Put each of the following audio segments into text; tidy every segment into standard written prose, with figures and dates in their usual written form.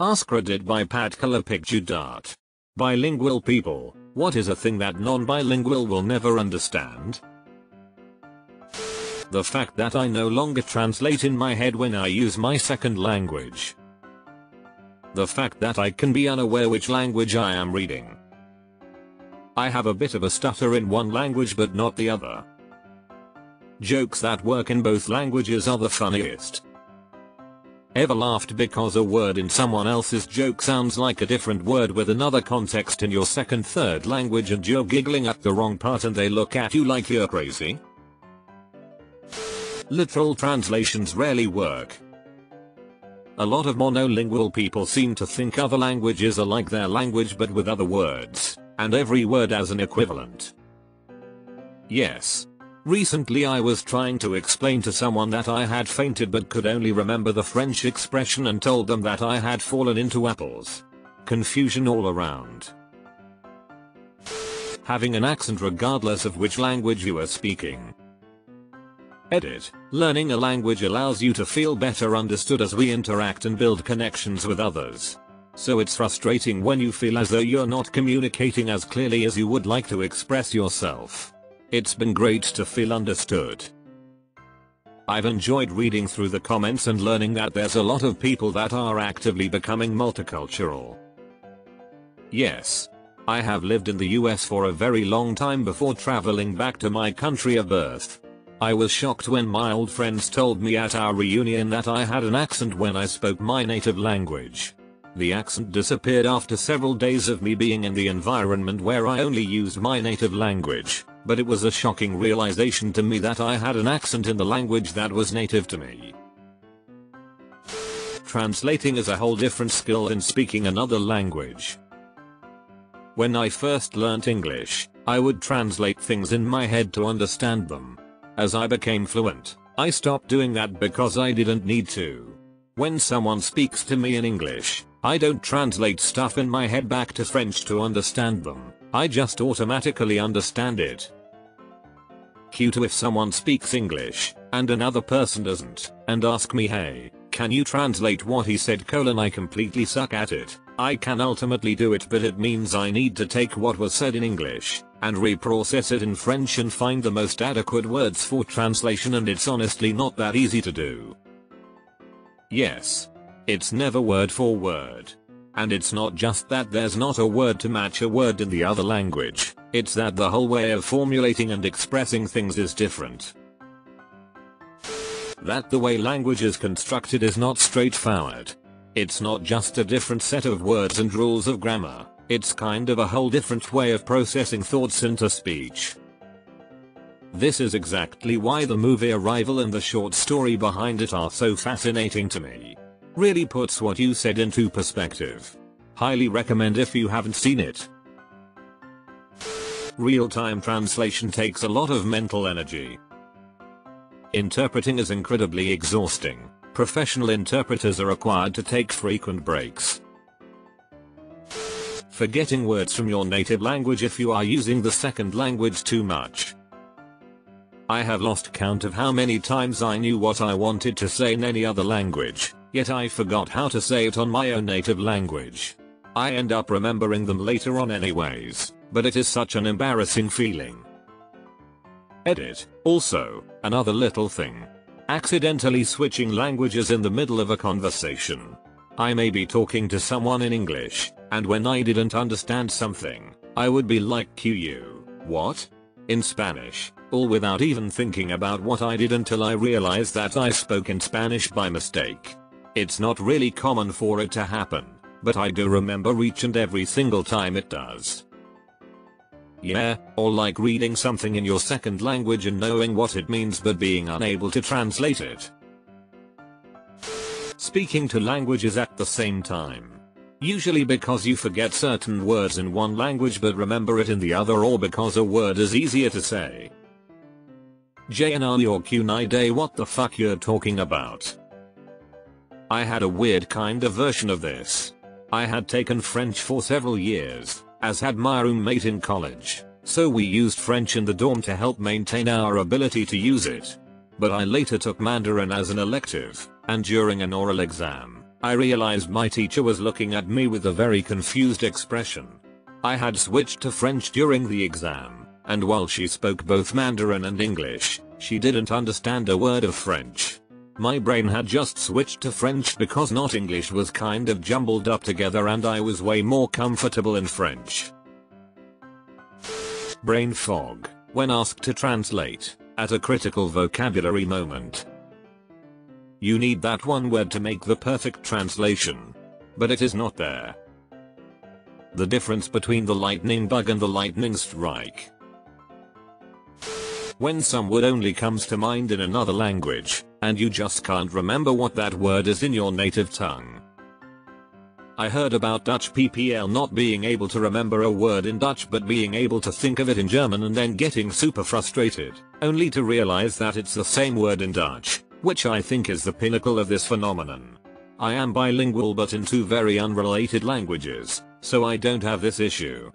AskReddit by Pat Color Picture Dart. Bilingual people, what is a thing that non-bilingual will never understand? The fact that I no longer translate in my head when I use my second language. The fact that I can be unaware which language I am reading. I have a bit of a stutter in one language but not the other. Jokes that work in both languages are the funniest. Ever laughed because a word in someone else's joke sounds like a different word with another context in your second, third language and you're giggling at the wrong part and they look at you like you're crazy? Literal translations rarely work. A lot of monolingual people seem to think other languages are like their language but with other words, and every word has an equivalent. Yes. Recently I was trying to explain to someone that I had fainted but could only remember the French expression and told them that I had fallen into apples. Confusion all around. Having an accent regardless of which language you are speaking. Edit. Learning a language allows you to feel better understood as we interact and build connections with others. So it's frustrating when you feel as though you're not communicating as clearly as you would like to express yourself. It's been great to feel understood. I've enjoyed reading through the comments and learning that there's a lot of people that are actively becoming multicultural. Yes. I have lived in the US for a very long time before traveling back to my country of birth. I was shocked when my old friends told me at our reunion that I had an accent when I spoke my native language. The accent disappeared after several days of me being in the environment where I only used my native language, but it was a shocking realization to me that I had an accent in the language that was native to me. Translating is a whole different skill than speaking another language. When I first learnt English, I would translate things in my head to understand them. As I became fluent, I stopped doing that because I didn't need to. When someone speaks to me in English, I don't translate stuff in my head back to French to understand them, I just automatically understand it. Cute if someone speaks English, and another person doesn't, and ask me, hey, can you translate what he said ? I completely suck at it. I can ultimately do it but it means I need to take what was said in English, and reprocess it in French and find the most adequate words for translation, and it's honestly not that easy to do. Yes. It's never word for word. And it's not just that there's not a word to match a word in the other language, it's that the whole way of formulating and expressing things is different. That the way language is constructed is not straightforward. It's not just a different set of words and rules of grammar, it's kind of a whole different way of processing thoughts into speech. This is exactly why the movie Arrival and the short story behind it are so fascinating to me. Really puts what you said into perspective. Highly recommend if you haven't seen it. Real-time translation takes a lot of mental energy. Interpreting is incredibly exhausting. Professional interpreters are required to take frequent breaks. Forgetting words from your native language if you are using the second language too much. I have lost count of how many times I knew what I wanted to say in any other language, yet I forgot how to say it on my own native language. I end up remembering them later on anyways, but it is such an embarrassing feeling. Edit. Also, another little thing. Accidentally switching languages in the middle of a conversation. I may be talking to someone in English, and when I didn't understand something, I would be like "QU, what?" in Spanish, all without even thinking about what I did until I realized that I spoke in Spanish by mistake. It's not really common for it to happen, but I do remember each and every single time it does. Yeah, or like reading something in your second language and knowing what it means but being unable to translate it. Speaking two languages at the same time. Usually because you forget certain words in one language but remember it in the other, or because a word is easier to say. JNR or QNI day, what the fuck you're talking about? I had a weird kind of version of this. I had taken French for several years, as had my roommate in college, so we used French in the dorm to help maintain our ability to use it. But I later took Mandarin as an elective, and during an oral exam, I realized my teacher was looking at me with a very confused expression. I had switched to French during the exam, and while she spoke both Mandarin and English, she didn't understand a word of French. My brain had just switched to French because not English was kind of jumbled up together and I was way more comfortable in French. Brain fog, when asked to translate, at a critical vocabulary moment. You need that one word to make the perfect translation. But it is not there. The difference between the lightning bug and the lightning strike. When some word only comes to mind in another language, and you just can't remember what that word is in your native tongue. I heard about Dutch people not being able to remember a word in Dutch but being able to think of it in German and then getting super frustrated, only to realize that it's the same word in Dutch, which I think is the pinnacle of this phenomenon. I am bilingual but in two very unrelated languages, so I don't have this issue.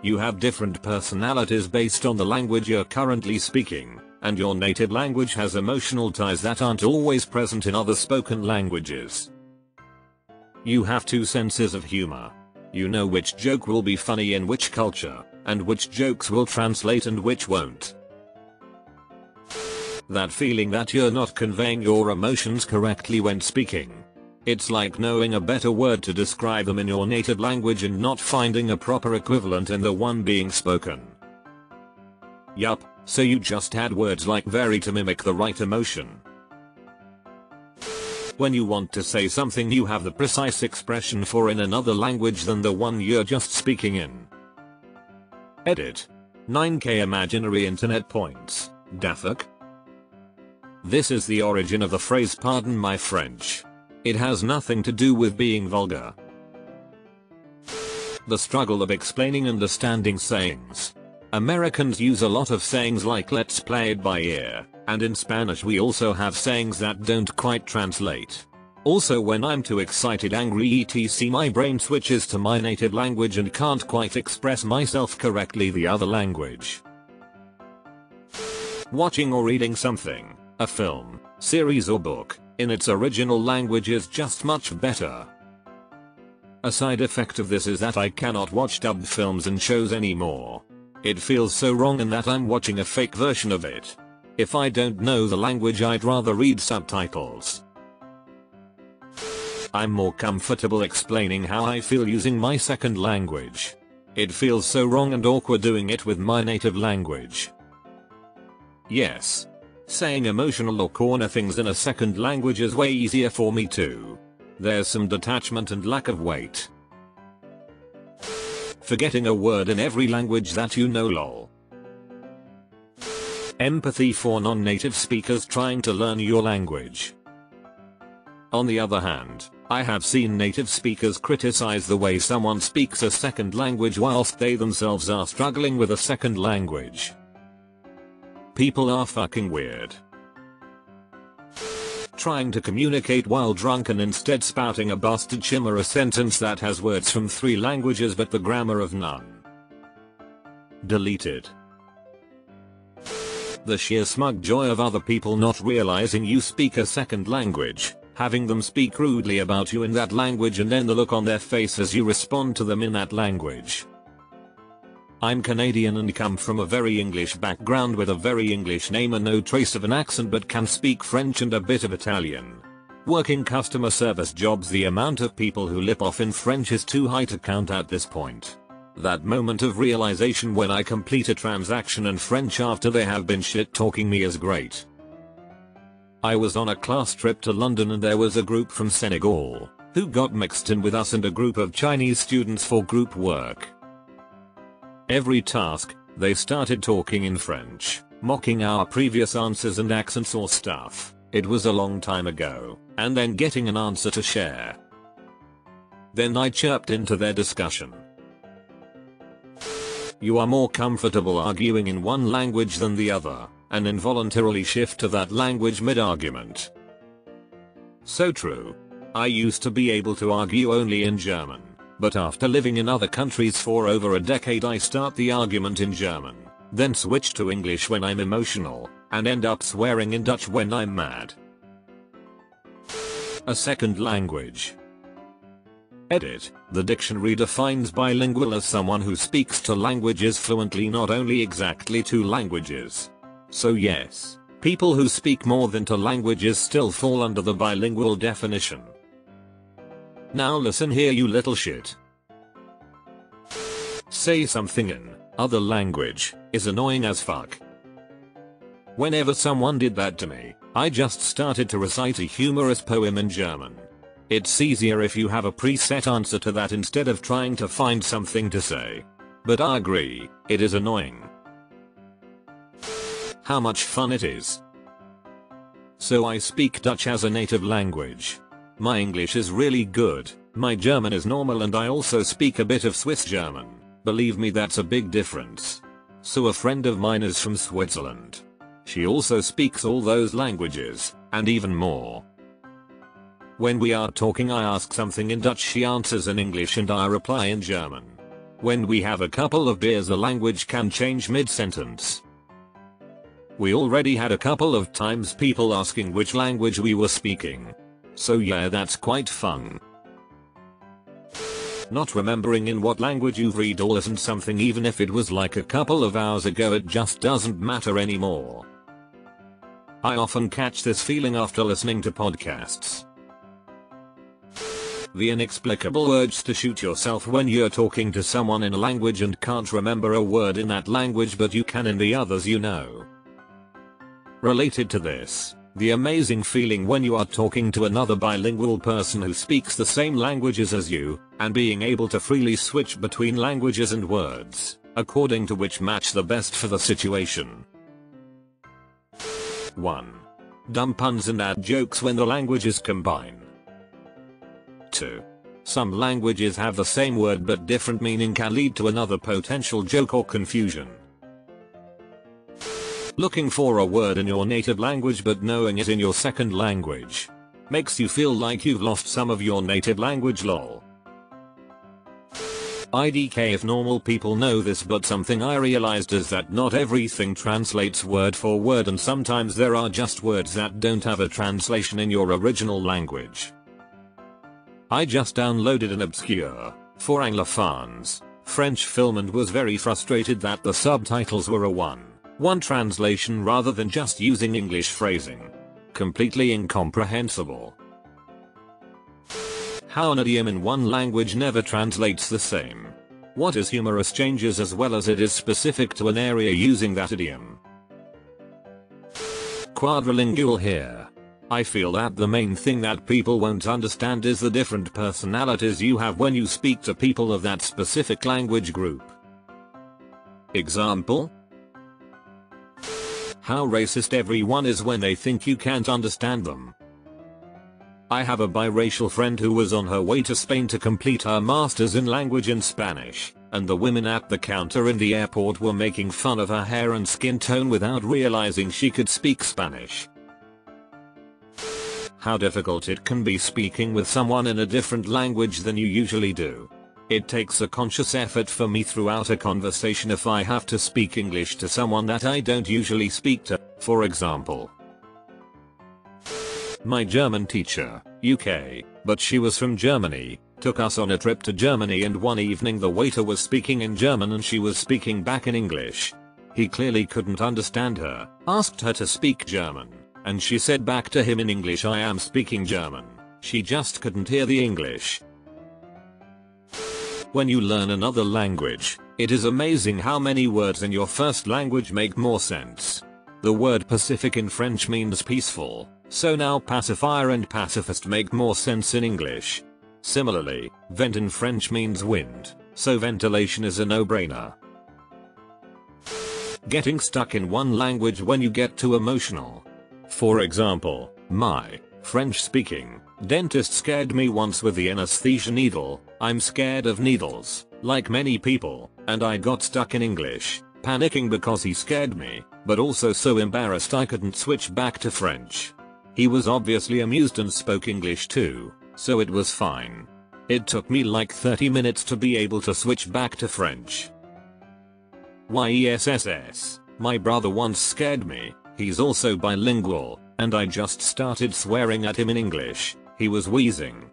You have different personalities based on the language you're currently speaking, and your native language has emotional ties that aren't always present in other spoken languages. You have two senses of humor. You know which joke will be funny in which culture, and which jokes will translate and which won't. That feeling that you're not conveying your emotions correctly when speaking. It's like knowing a better word to describe them in your native language and not finding a proper equivalent in the one being spoken. Yup, so you just add words like very to mimic the right emotion. When you want to say something you have the precise expression for in another language than the one you're just speaking in. Edit. 9k imaginary internet points, Dathuk. This is the origin of the phrase pardon my French. It has nothing to do with being vulgar. The struggle of explaining understanding sayings. Americans use a lot of sayings like let's play it by ear, and in Spanish we also have sayings that don't quite translate. Also when I'm too excited, angry etc, my brain switches to my native language and can't quite express myself correctly the other language. Watching or reading something, a film, series or book, in its original language is just much better. A side effect of this is that I cannot watch dubbed films and shows anymore. It feels so wrong in that I'm watching a fake version of it. If I don't know the language I'd rather read subtitles. I'm more comfortable explaining how I feel using my second language. It feels so wrong and awkward doing it with my native language. Yes. Saying emotional or corner things in a second language is way easier for me too. There's some detachment and lack of weight. Forgetting a word in every language that you know lol. Empathy for non-native speakers trying to learn your language. On the other hand, I have seen native speakers criticize the way someone speaks a second language whilst they themselves are struggling with a second language. People are fucking weird. Trying to communicate while drunk and instead spouting a busted chimera sentence that has words from 3 languages but the grammar of none. Deleted. The sheer smug joy of other people not realizing you speak a second language, having them speak rudely about you in that language and then the look on their face as you respond to them in that language. I'm Canadian and come from a very English background with a very English name and no trace of an accent but can speak French and a bit of Italian. Working customer service jobs, the amount of people who lip off in French is too high to count at this point. That moment of realization when I complete a transaction in French after they have been shit talking me is great. I was on a class trip to London and there was a group from Senegal, who got mixed in with us and a group of Chinese students for group work. Every task, they started talking in French, mocking our previous answers and accents or stuff. It was a long time ago, and then getting an answer to share. Then I chirped into their discussion. You are more comfortable arguing in one language than the other, and involuntarily shift to that language mid-argument. So true. I used to be able to argue only in German. But after living in other countries for over a decade I start the argument in German, then switch to English when I'm emotional, and end up swearing in Dutch when I'm mad. A second language. Edit. The dictionary defines bilingual as someone who speaks two languages fluently, not only exactly two languages. So yes, people who speak more than two languages still fall under the bilingual definition. Now listen here, you little shit. Say something in other language is annoying as fuck. Whenever someone did that to me, I just started to recite a humorous poem in German. It's easier if you have a preset answer to that instead of trying to find something to say. But I agree, it is annoying. How much fun it is. So I speak Dutch as a native language. My English is really good, my German is normal, and I also speak a bit of Swiss German. Believe me, that's a big difference. So a friend of mine is from Switzerland. She also speaks all those languages, and even more. When we are talking, I ask something in Dutch, she answers in English, and I reply in German. When we have a couple of beers, the language can change mid-sentence. We already had a couple of times people asking which language we were speaking. So yeah, that's quite fun. Not remembering in what language you read or listen something, even if it was like a couple of hours ago, it just doesn't matter anymore. I often catch this feeling after listening to podcasts. The inexplicable urge to shoot yourself when you're talking to someone in a language and can't remember a word in that language, but you can in the others you know. Related to this, the amazing feeling when you are talking to another bilingual person who speaks the same languages as you, and being able to freely switch between languages and words, according to which match the best for the situation. 1. Dumb puns and add jokes when the languages combine. 2. Some languages have the same word but different meaning, can lead to another potential joke or confusion. Looking for a word in your native language but knowing it in your second language makes you feel like you've lost some of your native language, lol. IDK if normal people know this, but something I realized is that not everything translates word for word, and sometimes there are just words that don't have a translation in your original language. I just downloaded an obscure, for Anglophones, French film and was very frustrated that the subtitles were a one translation rather than just using English phrasing. Completely incomprehensible. How an idiom in one language never translates the same. What is humorous changes as well as it is specific to an area using that idiom. Quadrilingual here. I feel that the main thing that people won't understand is the different personalities you have when you speak to people of that specific language group. Example? How racist everyone is when they think you can't understand them. I have a biracial friend who was on her way to Spain to complete her master's in language in Spanish, and the women at the counter in the airport were making fun of her hair and skin tone without realizing she could speak Spanish. How difficult it can be speaking with someone in a different language than you usually do. It takes a conscious effort for me throughout a conversation if I have to speak English to someone that I don't usually speak to, for example. My German teacher, UK, but she was from Germany, took us on a trip to Germany, and one evening the waiter was speaking in German and she was speaking back in English. He clearly couldn't understand her, asked her to speak German, and she said back to him in English, "I am speaking German." She just couldn't hear the English. When you learn another language, it is amazing how many words in your first language make more sense. The word Pacific in French means peaceful, so now pacifier and pacifist make more sense in English. Similarly, vent in French means wind, so ventilation is a no-brainer. Getting stuck in one language when you get too emotional. For example, my French-speaking dentist scared me once with the anesthesia needle. I'm scared of needles, like many people, and I got stuck in English, panicking because he scared me, but also so embarrassed I couldn't switch back to French. He was obviously amused and spoke English too, so it was fine. It took me like 30 minutes to be able to switch back to French. YESSS. My brother once scared me. He's also bilingual, and I just started swearing at him in English. He was wheezing.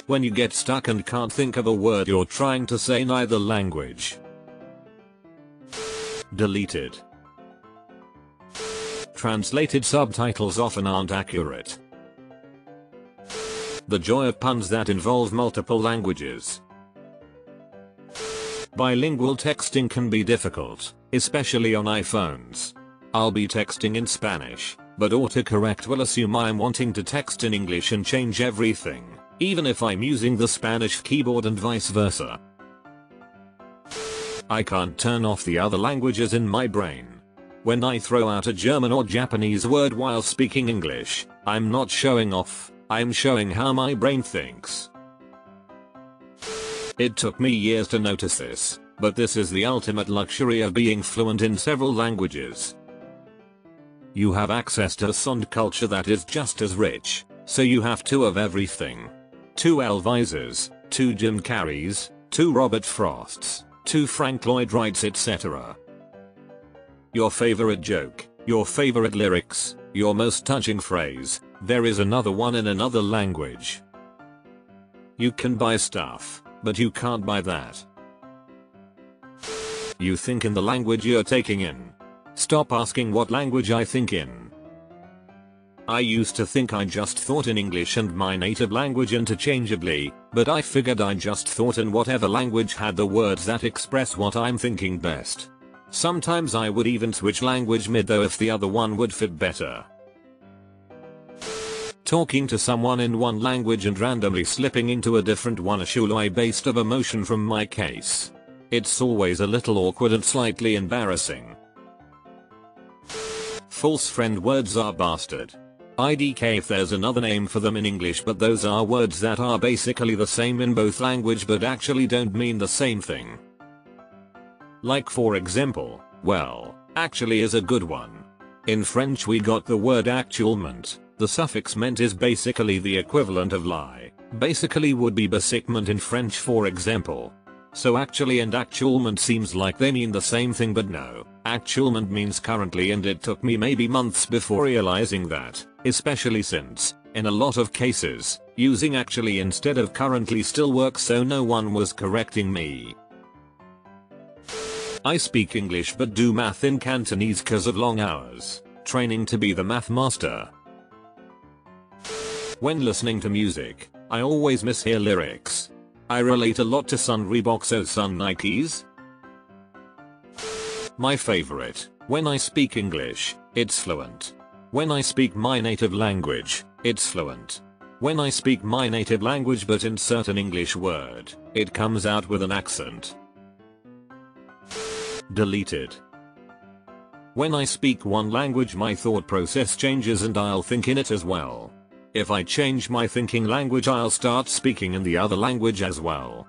When you get stuck and can't think of a word you're trying to say in either language. Deleted. Translated subtitles often aren't accurate. The joy of puns that involve multiple languages. Bilingual texting can be difficult, especially on iPhones. I'll be texting in Spanish, but autocorrect will assume I'm wanting to text in English and change everything, even if I'm using the Spanish keyboard and vice versa. I can't turn off the other languages in my brain. When I throw out a German or Japanese word while speaking English, I'm not showing off, I'm showing how my brain thinks. It took me years to notice this, but this is the ultimate luxury of being fluent in several languages. You have access to a sound culture that is just as rich, so you have two of everything. 2 Elvises, 2 Jim Carreys, 2 Robert Frosts, 2 Frank Lloyd Wrights, etc. Your favorite joke, your favorite lyrics, your most touching phrase, there is another one in another language. You can buy stuff, but you can't buy that. You think in the language you're taking in. Stop asking what language I think in. I used to think I just thought in English and my native language interchangeably, but I figured I just thought in whatever language had the words that express what I'm thinking best. Sometimes I would even switch language mid though if the other one would fit better. Talking to someone in one language and randomly slipping into a different one, a shulai based of emotion from my case. It's always a little awkward and slightly embarrassing. False friend words are bastard. IDK if there's another name for them in English, but those are words that are basically the same in both language but actually don't mean the same thing. Like for example, well, actually is a good one. In French we got the word actuellement. The suffix ment is basically the equivalent of lie. Basically would be basiquement in French for example. So actually and actuellement seems like they mean the same thing, but no. Actuellement means currently, and it took me maybe months before realizing that, especially since, in a lot of cases, using actually instead of currently still works, so no one was correcting me. I speak English but do math in Cantonese cause of long hours, training to be the math master. When listening to music, I always mishear lyrics. I relate a lot to Sun Reebok, so Sun Nikes. My favorite, when I speak English, it's fluent. When I speak my native language, it's fluent. When I speak my native language but insert an English word, it comes out with an accent. Deleted. When I speak one language my thought process changes and I'll think in it as well. If I change my thinking language I'll start speaking in the other language as well.